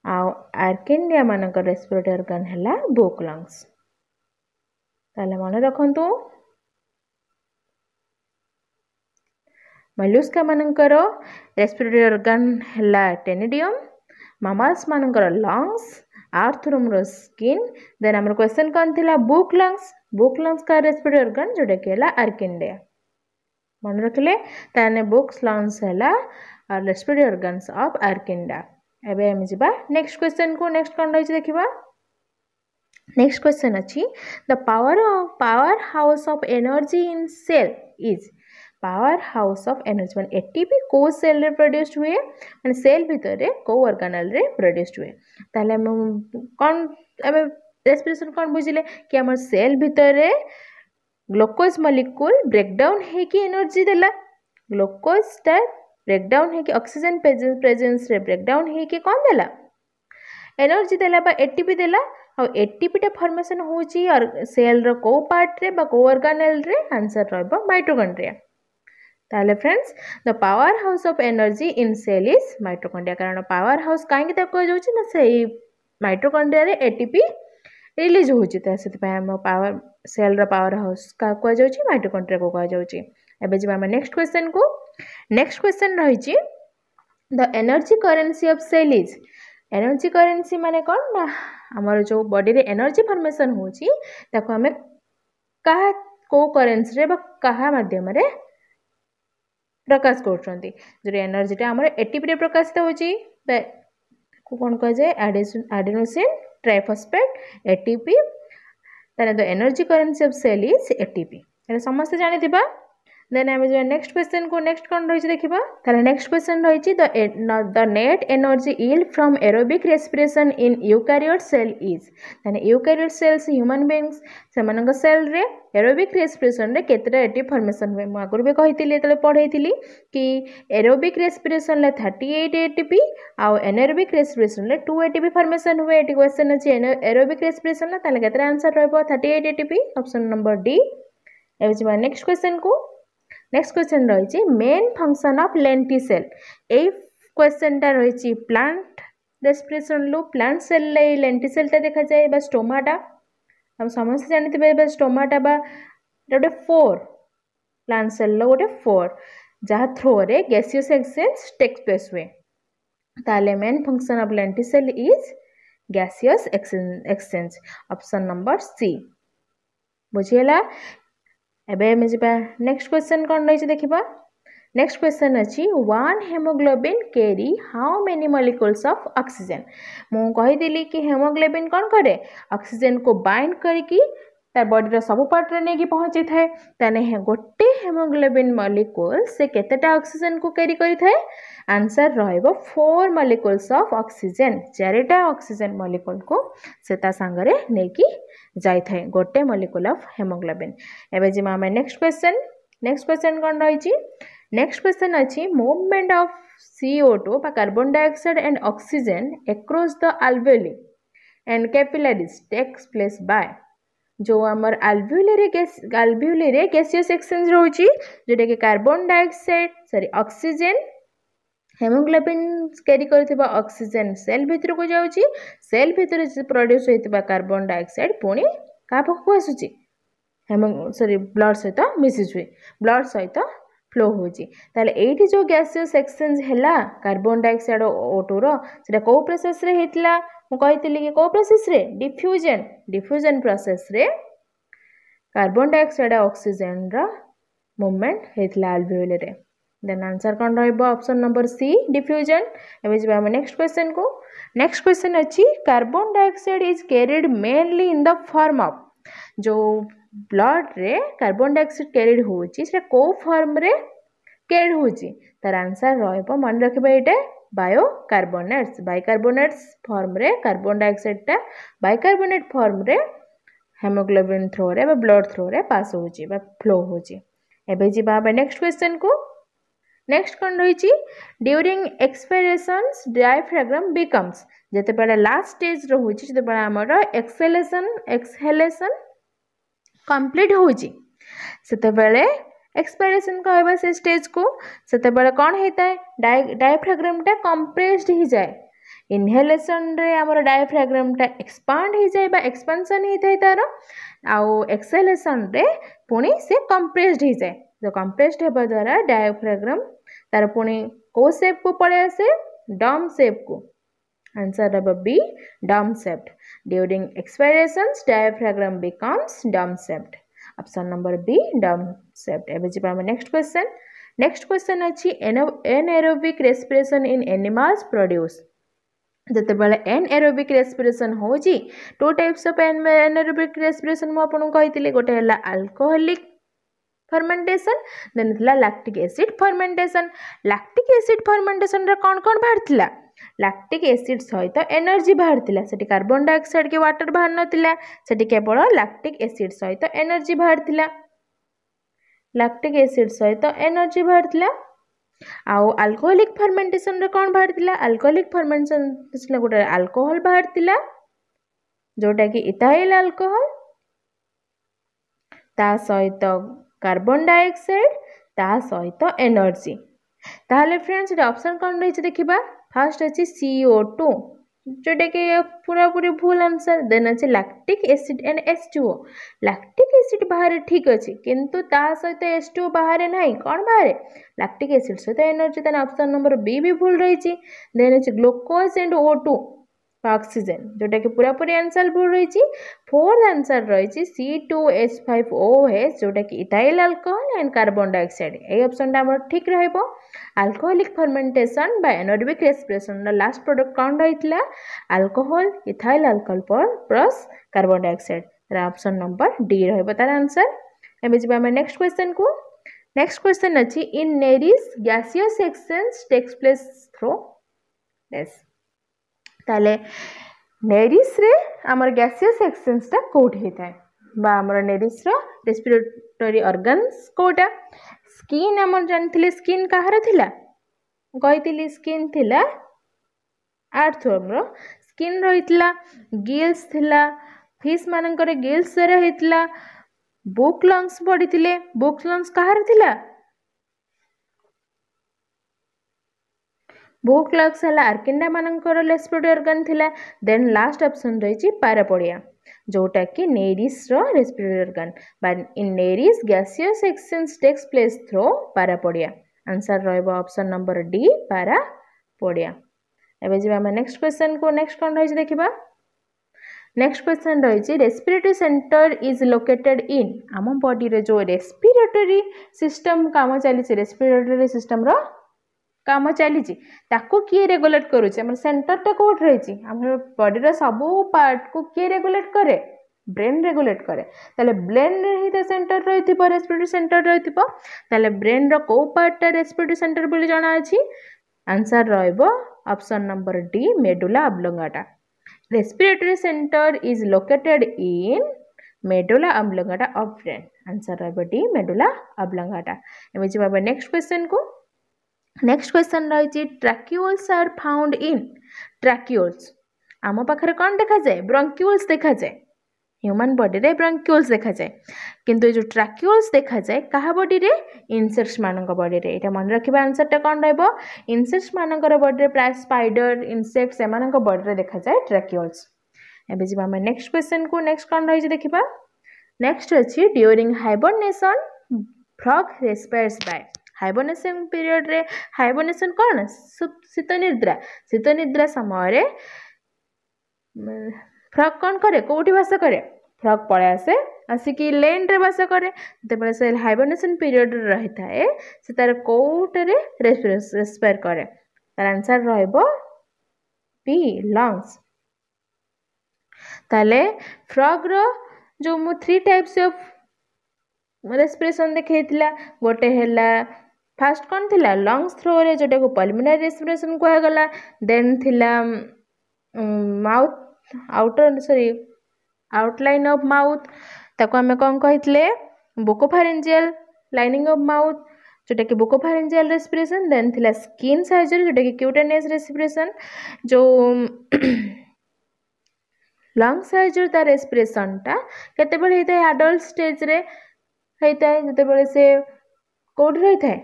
आउ आर्किंडिया मानकर रेस्पिरेटरी ऑर्गन हला बुक लंग्स ताले मन रखंतु मलुस्का मानकर रेस्पिरेटरी ऑर्गन हला टेनेडियम मैमल्स मानकर लंग्स अर्थ रूम स्किन देन आम क्वेश्चन कौन थी बुक लंग्स का रेस्पिरेटरी ऑर्गन जोटा कि है आर्किंडिया मन रखिले ताने बुक्स लंग्स है रेस्पिरेटरी ऑर्गन्स ऑफ आर्किंडा। एबे हम जिबा नेक्स्ट क्वेश्चन को नेक्स्ट कौन रही देखिबा नेक्स्ट क्वेश्चन अच्छी the powerhouse of energy in cell is powerhouse of energy मान एटीपी को सेल रे प्रोड्यूस्ड हुए मान सेल भीतर रे को ऑर्गेनल रे प्रोड्यूस्ड हुए ताले हम कौन एबे रेस्पिरेशन कौन बुझिले कि हमर सेल भीतर रे ग्लूकोज मॉलिक्यूल ब्रेकडाउन है कि एनर्जी देला ग्लूकोज टा ब्रेकडाउन है कि ऑक्सीजन प्रेजेंस रे ब्रेकडाउन है कि कौन देला एनर्जी देला बा एटीपी देला और एटीपी टा फॉर्मेशन होची और सेल रो को पार्ट रे बा को ऑर्गेनल रे आंसर रहबो माइटोकॉन्ड्रिया। ताले friends the powerhouse of energy in cell is mitochondria कारण पावर हाउस काहे ता को जाउची ना सेही माइटोकॉन्ड्रिया रे एटीपी रिलीज होची ता सेति पय हम power cell row power house का को जाउची माइटोकॉन्ड्रिया को को जाउची। एबे जिबा हम नेक्स्ट क्वेश्चन को नेक्स्ट क्वेश्चन रहिची the energy currency of cell is energy currency माने कौन ना हमर जो बॉडी रे एनर्जी फॉर्मेशन होची ताको हमें कहा को करेंसी रे बा कहा माध्यम रे प्रकाश करछंती जो एनर्जीटा आमर एटीपी रे प्रकाशित होची को कोन कह जाय एडेनोसिन ट्राइफॉस्फेट एटीपी ताने the energy currency of cell is ATP एटा समस्त जानि दिबा। देन आम जो नेक्स्ट क्वेश्चन को नेक्स्ट कौन रही देखा ताले नेक्स्ट क्वेश्चन रही the net energy yield from aerobic respiration in eukaryote cell is ताने यूकैरियोट सेल्स ह्यूमन बीइंग्स से सेल रे एरोबिक रेस्पिरेशन रे केतेटा एटीपी फॉर्मेशन हुए मु आगुर भी कहितली तले पढैतली कि एरोबिक रेस्पिरेशन ले 38 एटीपी आउ एनारोबिक रेस्पिरेशन ले 2 एटीपी फॉर्मेशन हुए। एटी क्वेश्चन अछि एरोबिक रेस्पिरेशन ले ताले केतेटा आंसर रहबो 38 एटीपी ऑप्शन नंबर डी। एबे जिबा नेक्स्ट क्वेश्चन को नेक्स्ट क्वेश्चन रही main function of lenticel A question टा रही प्लांट रेस्पिरेशन लो प्लांट सेल ले लेंटिसेल टा देखा जाए बा स्टोमाटा हम समस्त जानते बा स्टोमाटा बा गोटे 4 प्लांट सेल लो गोटे 4 जहाँ थ्रो रे गैसियस एक्सचेंज टेक्स प्लेस हुए ताले main function of lenticel is gaseous exchange option number C बुझिएला। एबे हम जिबा नेक्स्ट क्वेश्चन कौन रही देखिबा नेक्स्ट क्वेश्चन अच्छी one haemoglobin carry how many molecules of oxygen मु कही कि हेमोग्लोबिन कौन करे ऑक्सीजन को बाइंड करके तार बॉडी सब पार्ट रे नहीं पहुंची थाए ताने गोटे हेमोग्लोबिन मॉलिक्यूल से केतेटा ऑक्सीजन को कैरी करी थाए आंसर रहइबो 4 मॉलिक्यूल्स ऑफ ऑक्सीजन 4टा ऑक्सीजन मॉलिक्यूल को सेता संगरे नेकी जाई थाए गोटे मॉलिक्यूल ऑफ हेमोग्लोबिन। एबे जिमा हम नेक्स्ट क्वेश्चन कौन रही नेक्स्ट क्वेश्चन अच्छी मूवमेंट ऑफ CO2 बा carbon dioxide and oxygen across the alveoli and capillaries takes place by जो आमर अल्वेओली रे गैसियस एक्सचेंज रोची जोटा कि carbon dioxide sorry oxygen haemoglobin carry करथिबा ऑक्सीजन सेल भितर को जाउची सेल भितर प्रोड्यूस होइतिबा कार्बन डाइऑक्साइड पुणी का पाखु आसुची सॉरी ब्लड सहित मिसिज हुए ब्लड सहित फ्लो होची ताले एठी जो गैसियस एक्सचेंज हैला कार्बन डाइऑक्साइड O2 रो सेटा को प्रोसेस रे हेतला मु कहितली कि को प्रोसेस रे डिफ्यूजन प्रोसेस रे कार्बन डाइऑक्साइड ऑक्सीजन रा मूवमेंट हेतला अल्वेओली रे देन आंसर कौन रहइबो ऑप्शन नंबर सी डिफ्यूजन। एबे जिबा हम नेक्स्ट क्वेश्चन को नेक्स्ट क्वेश्चन अछि carbon dioxide is carried mainly in the form of जो ब्लड रे कार्बन डाइऑक्साइड कैरिड होची से को फॉर्म रे कैरिड होची तार आंसर रहइबो मन रखबे एटा बाइकार्बोनेट्स फॉर्म रे कार्बन डाइऑक्साइड टा बाइकार्बोनेट फॉर्म रे हेमोग्लोबिन थ्रो रे ब्लड थ्रो रे पास होची बा फ्लो होची। एबे जिबा नेक्स्ट क्वेश्चन को नेक्स्ट कौन रही ड्यूरिंग एक्सपायरेशंस डायफ्राग्राम बिकम्स जते बेले लास्ट स्टेज रहुची जते बेले हमर एक्सहेलेशन कंप्लीट होची सेते बेले एक्सपायरेशन कहबा से स्टेज को सेते बेले कौन हेता है डायफ्राग्राम टा कंप्रेस्ड ही जाए इनहेलेशन रे हमर डायफ्राग्राम टा एक्सपांड ही जाए बा एक्सपेंशन ही थाई तार आउ एक्सहेलेशन रे पुणी से कंप्रेस्ड ही जाए जो कंप्रेस्ड हेबा द्वारा डायफ्राग्राम तार पुणी को शेप को पळे आसे डम शेप को आंसर रब B dome shaped during expirations diaphragm becomes dome shaped option number B dome shaped एबे जिबा हम नेक्स्ट क्वेश्चन अछि anaerobic respiration in animals produce जते बेले एनाएरोबिक रेस्पिरेशन होजी two types of anaerobic respiration मु आपन कहितले गोटे हला अल्कोहलिक फर्मेंटेशन देन थिला lactic acid fermentation lactic acid fermentation रे कोन कोन बाहरथिला लैक्टिक एसिड सहित एनर्जी बाहरथिला सेठी कार्बन डाइऑक्साइड के वाटर बाहर नथिला सेठी केवल लैक्टिक एसिड सहित एनर्जी बाहरथिला लैक्टिक एसिड सहित एनर्जी बाहरथिला आउ अल्कोहलिक फर्मेंटेशन रे कोन बाहरथिला अल्कोहलिक फर्मेंटेशन गोटे अल्कोहल बाहरथिला जोटा कि इथाइल अल्कोहल ता सहित कार्बन डाइऑक्साइड ता सहित एनर्जी ताहले फ्रेंड्स ये ऑप्शन कौन रही देखिबा फर्स्ट अछि CO2 जोटा कि पूरा पूरी भूल आंसर देन अछि lactic acid and H2O lactic acid बाहर ठीक अछि किंतु ता सहित H2O बाहर नाही कोन बाहर लैक्टिक एसिड सहित energy then option number B भी भूल रही छी देन अछि ग्लूकोज एंड O2 ऑक्सीजन जोटा कि पूरा पूरी आंसर भूल रही छी फोर्थ आंसर रही छी C2H5OH जोटा कि ethyl alcohol and carbon dioxide A option ता हमर ठीक रहइबो alcoholic fermentation by anaerobic respiration the last product कौन रहितला alcohol ethyl alcohol plus carbon dioxide तर ऑप्शन नंबर डी रहइबो तार आंसर एबे जिबा हम नेक्स्ट क्वेश्चन को नेक्स्ट क्वेश्चन अछि in Nereis gaseous exchange takes place through yes ताले नेरिस रे हमर गैसियस एक्सचेंज ता कोड हेताय बा हमर नेरिस रो रेस्पिरेटरी ऑर्गन्स कोटा स्किन हमर जानथिले स्किन कहार थिला कहितली स्किन थिला आर्थवर्म रो स्किन रहितला गिल्स थिला फिश मानकर गिल्स रे हेतला बुक लंग्स पडिथिले बुक लंग्स कहार थिला बुक लंग्स हला आर्किंडा मानकर रेस्पिरेटरी ऑर्गन थिला देन लास्ट ऑप्शन रही पैरापोडिया जोटा कि नेरिस रो respiratory organ but in Nereis gaseous exchange takes place through parapodia answer रहइबो ऑप्शन नंबर डी पैरापोडिया एबे जिबा हम नेक्स्ट क्वेश्चन को नेक्स्ट कोन रही देखिबा नेक्स्ट क्वेश्चन रही रेस्पिरेटरी सेंटर इज लोकेटेड इन आम बॉडी रे जो रेस्पिरेटरी सिस्टम काम चली रेस्पिरेटरी सिस्टम रो काम चली ताको किए रेगुलेट करूचे हमर सेंटर टा कोट रही हमर बॉडी रो सब पार्ट को किए रेगुलेट करे ब्रेन रेगुलेट करे ताले ब्रेन रे ही सेंटर रहिथिबो रेस्पिरेटरी सेंटर रहिथिबो ताले ब्रेन रो को पार्ट टा रेस्पिरेटरी सेंटर बोली जाना अछि आंसर रहइबो option number D medulla oblongata respiratory centre is located in medulla oblongata of brain answer रहइबो डी मेडुला ऑब्लोंगाटा एबे जिबा नेक्स्ट क्वेश्चन को नेक्स्ट क्वेश्चन रही tracheoles are found in tracheoles आम पाखरे कौन देखा जाए ब्रंक्यूल्स देखा जाए ह्यूमन बॉडी रे ब्रंक्यूल्स देखा जाए किंतु जो ट्रैक्यूल्स देखा जाए कहा बॉडी रे इंसेक्ट्स मानक बॉडी रे एटा मन रखिबा आंसर टा कौन रहबो इंसेक्ट्स मानकर बॉडी रे प्राय स्पाइडर इंसेक्ट्स एमानक बॉडी रे देखा जाए ट्रैक्यूल्स एबे जिबा हम नेक्स्ट क्वेश्चन को नेक्स्ट कौन रही देखिबा नेक्स्ट अछि during hibernation frog respirates by hibernation period रे हाइबरनेशन कौन शीत निद्रा समय रे फ्रॉग कौन करे कोठी वास करे फ्रॉग पळे आसे आसिकी लैंड रे वास करे तेबे से हाइबरनेशन पीरियड रे रही थाए से तार कोठ रे रेस्पिरेट करे तार आंसर रहइबो बी लंग्स ताले फ्रॉग रो जो मु 3 टाइप्स ऑफ रेस्पिरेशन देखैतिला गोटे हैला फर्स्ट कौन थिला लंग्स थ्रो रे जोटा को पल्मोनरी रेस्पिरेशन को गला देन थिला mouth outer sorry outline of mouth ताको हमें कौन कहितले बुकोफारेंजियल लाइनिंग ऑफ माउथ जोटा कि बुकोफारेंजियल रेस्पिरेशन देन थिला स्किन सर्जरी जोटा कि क्यूटेनियस रेस्पिरेशन जो लंग सर्जरी ता रेस्पिरेशन ता केते बेले हेता एडल्ट स्टेज रे हेता जते बेले से कोड रही थाए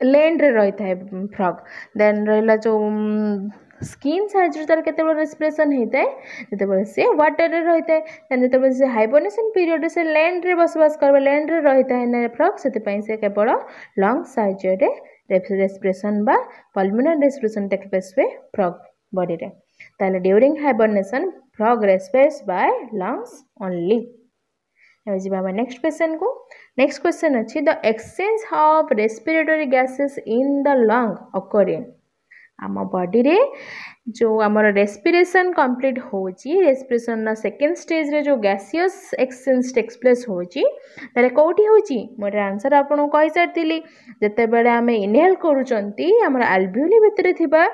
लैंड रे रही थाए फ्रॉग देन रहला जो स्किन सर्जरी तार केते बेले रेस्पिरेशन हेता जते बेले से वाटर रे रही थाए देन जते बेले से हाइबरनेशन पीरियड से लैंड रे बसवास करबे लैंड रे रही थाए ने फ्रॉग सेते पई से केवल लंग सर्जरी रे रेस्पिरेशन बा पल्मोनरी रेस्पिरेशन टेक प्लेस हुए फ्रॉग बॉडी रे ताले during hibernation frog respirates by lungs only. Next question को नेक्स्ट क्वेश्चन अच्छी the exchange of respiratory gases in the lung occur in आम बॉडी रे जो आमर रेस्पिरेशन कंप्लीट होची रेस्पिरेशन सेकेंड स्टेज रे जो गैसियस एक्सचेंज टेक्स प्लेस होची ताले कोठी होची मोर आंसर आपन कहि सारतिली जते बेले आमे इनहेल करूचंती हमर अल्वियोली भितरे थिबा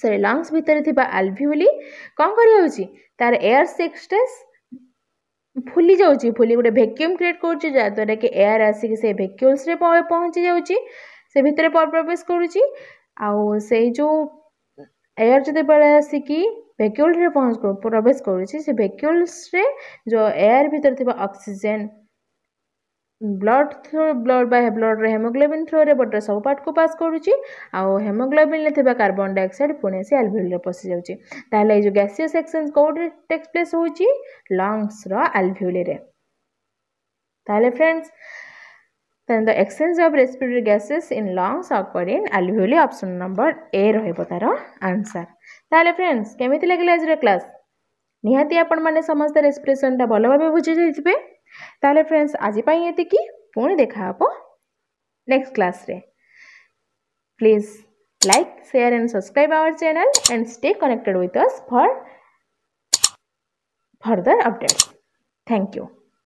सॉरी लंग्स भितरे थिबा अल्वियोली कोन करि होची तार एयर एक्सचेंज फुली जाउची फुली गोटे वैक्यूम क्रिएट करची जा द्वारा कि एयर आसी से वैक्यूल्स रे पहुंची जाउची से भितरे प्रवेश करूची आउ से जो एयर जते बड़े आसिकी वैक्यूल रे प्रवेश करूची से वैक्यूल्स रे जो एयर भीतर थिबा oxygen blood through blood by blood रे हेमोग्लोबिन थ्रू रे बॉडी सब पार्ट को पास करूची आउ हेमोग्लोबिन ले थिबा कार्बन डाइऑक्साइड पुणे से अल्वियोल रे पसी जाउची ताले जो गैसियस एक्सचेंज कोड टेक्स प्लेस होची लंग्स रो अल्वियोल रे ताले friends then the exchange of respiratory gases in lungs occur in alveoli option number A रहिबो तार आंसर। ताले फ्रेंड्स केमिति लागले आज रे क्लास निहाती आपण माने समस्त रेस्पिरेशन ता भलो भाबे बुझि जइथिबे ताले फ्रेंड्स आज पई एति की पुणी देखा हबो नेक्स्ट क्लास रे please like share and subscribe our channel and stay connected with us for further updates thank you।